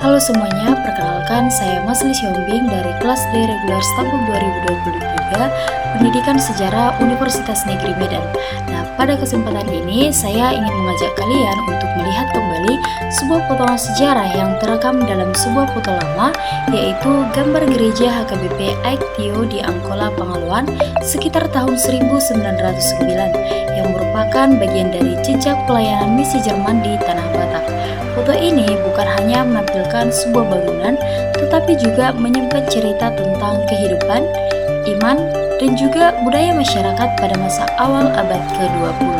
Halo semuanya, perkenalkan saya Masli Siombing dari kelas D reguler tahun 2023 Pendidikan Sejarah Universitas Negeri Medan. Nah, pada kesempatan ini saya ingin mengajak kalian untuk melihat kembali sebuah potongan sejarah yang terekam dalam sebuah foto lama, yaitu gambar gereja HKBP Aiktio di Angkola, Pangaluan sekitar tahun 1909 yang merupakan bagian dari jejak pelayanan misi Jerman di Tanah Batak. Foto ini bukan hanya menampilkan sebuah bangunan, tetapi juga menyimpan cerita tentang kehidupan, iman, dan juga budaya masyarakat pada masa awal abad ke-20.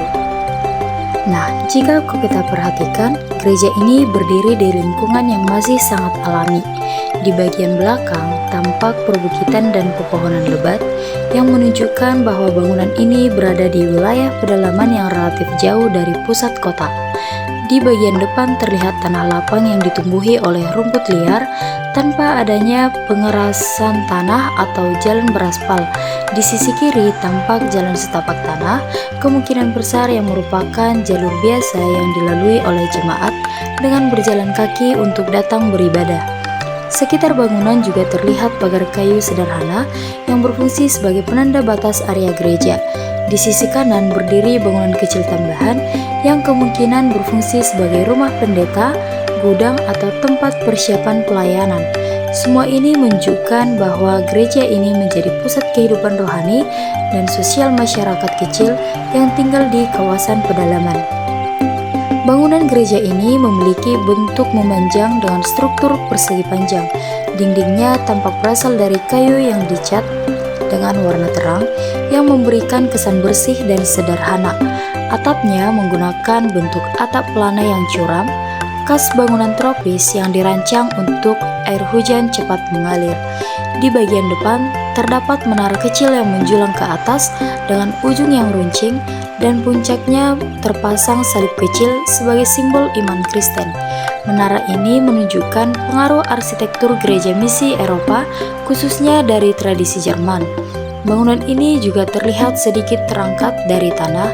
Nah, jika kita perhatikan, gereja ini berdiri di lingkungan yang masih sangat alami. Di bagian belakang, tampak perbukitan dan pepohonan lebat yang menunjukkan bahwa bangunan ini berada di wilayah pedalaman yang relatif jauh dari pusat kota. Di bagian depan terlihat tanah lapang yang ditumbuhi oleh rumput liar tanpa adanya pengerasan tanah atau jalan beraspal. Di sisi kiri tampak jalan setapak tanah, kemungkinan besar yang merupakan jalur biasa yang dilalui oleh jemaat dengan berjalan kaki untuk datang beribadah. Sekitar bangunan juga terlihat pagar kayu sederhana yang berfungsi sebagai penanda batas area gereja. Di sisi kanan berdiri bangunan kecil tambahan yang kemungkinan berfungsi sebagai rumah pendeta, gudang, atau tempat persiapan pelayanan. Semua ini menunjukkan bahwa gereja ini menjadi pusat kehidupan rohani dan sosial masyarakat kecil yang tinggal di kawasan pedalaman. Bangunan gereja ini memiliki bentuk memanjang dengan struktur persegi panjang. Dindingnya tampak berasal dari kayu yang dicat dengan warna terang yang memberikan kesan bersih dan sederhana. Atapnya menggunakan bentuk atap pelana yang curam, khas bangunan tropis yang dirancang untuk air hujan cepat mengalir. Di bagian depan terdapat menara kecil yang menjulang ke atas dengan ujung yang runcing dan puncaknya terpasang salib kecil sebagai simbol iman Kristen. Menara ini menunjukkan pengaruh arsitektur gereja misi Eropa, khususnya dari tradisi Jerman. Bangunan ini juga terlihat sedikit terangkat dari tanah.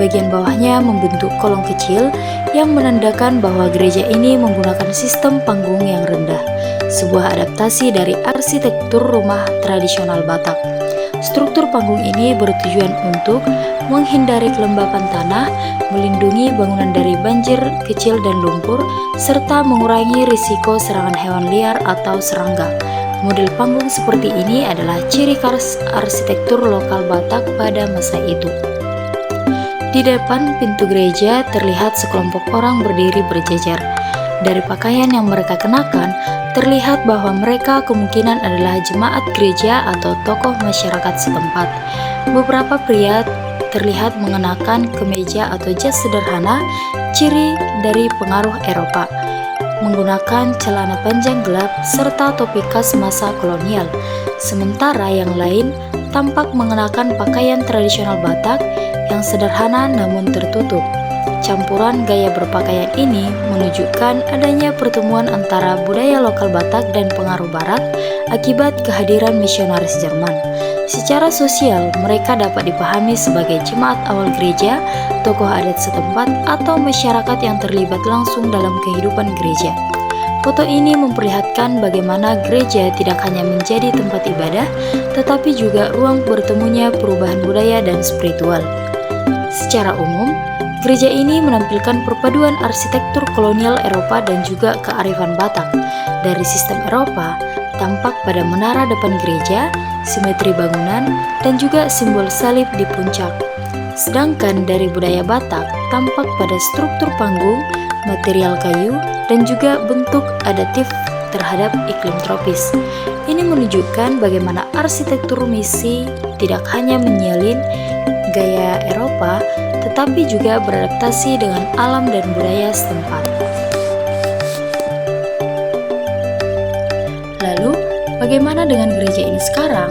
Bagian bawahnya membentuk kolong kecil yang menandakan bahwa gereja ini menggunakan sistem panggung yang rendah, sebuah adaptasi dari arsitektur rumah tradisional Batak. Struktur panggung ini bertujuan untuk menghindari kelembapan tanah, melindungi bangunan dari banjir kecil dan lumpur, serta mengurangi risiko serangan hewan liar atau serangga. Model panggung seperti ini adalah ciri khas arsitektur lokal Batak pada masa itu. Di depan pintu gereja terlihat sekelompok orang berdiri berjejer. Dari pakaian yang mereka kenakan, terlihat bahwa mereka kemungkinan adalah jemaat gereja atau tokoh masyarakat setempat. Beberapa pria terlihat mengenakan kemeja atau jas sederhana, ciri dari pengaruh Eropa, menggunakan celana panjang gelap serta topi khas masa kolonial. Sementara yang lain tampak mengenakan pakaian tradisional Batak yang sederhana namun tertutup. Campuran gaya berpakaian ini menunjukkan adanya pertemuan antara budaya lokal Batak dan pengaruh Barat akibat kehadiran misionaris Jerman. Secara sosial, mereka dapat dipahami sebagai jemaat awal gereja, tokoh adat setempat, atau masyarakat yang terlibat langsung dalam kehidupan gereja. Foto ini memperlihatkan bagaimana gereja tidak hanya menjadi tempat ibadah, tetapi juga ruang bertemunya perubahan budaya dan spiritual. Secara umum, gereja ini menampilkan perpaduan arsitektur kolonial Eropa dan juga kearifan Batak. Dari sistem Eropa, tampak pada menara depan gereja, simetri bangunan, dan juga simbol salib di puncak. Sedangkan dari budaya Batak, tampak pada struktur panggung, material kayu, dan juga bentuk adaptif terhadap iklim tropis. Ini menunjukkan bagaimana arsitektur misi tidak hanya menyalin gaya Eropa, tetapi juga beradaptasi dengan alam dan budaya setempat. Lalu, bagaimana dengan gereja ini sekarang?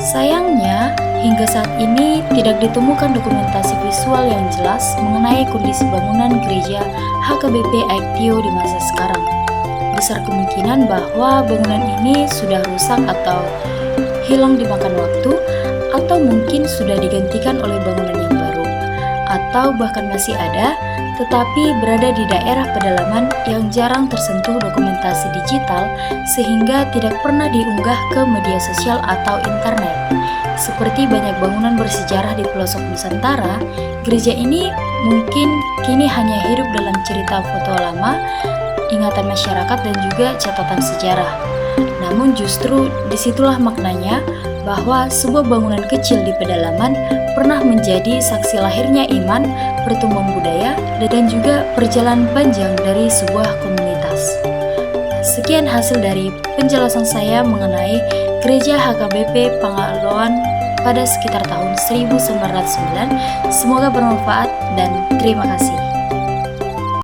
Sayangnya, hingga saat ini tidak ditemukan dokumentasi visual yang jelas mengenai kondisi bangunan gereja HKBP Aiktio di masa sekarang. Besar kemungkinan bahwa bangunan ini sudah rusak atau hilang dimakan waktu, atau mungkin sudah digantikan oleh bangunan yang baru, atau bahkan masih ada tetapi berada di daerah pedalaman yang jarang tersentuh dokumentasi digital sehingga tidak pernah diunggah ke media sosial atau internet. Seperti banyak bangunan bersejarah di pelosok Nusantara, gereja ini mungkin kini hanya hidup dalam cerita foto lama, ingatan masyarakat dan juga catatan sejarah. Namun justru disitulah maknanya bahwa sebuah bangunan kecil di pedalaman pernah menjadi saksi lahirnya iman, pertumbuhan budaya, dan juga perjalanan panjang dari sebuah komunitas. Sekian hasil dari penjelasan saya mengenai Gereja HKBP Pangaloan pada sekitar tahun 1909. Semoga bermanfaat dan terima kasih.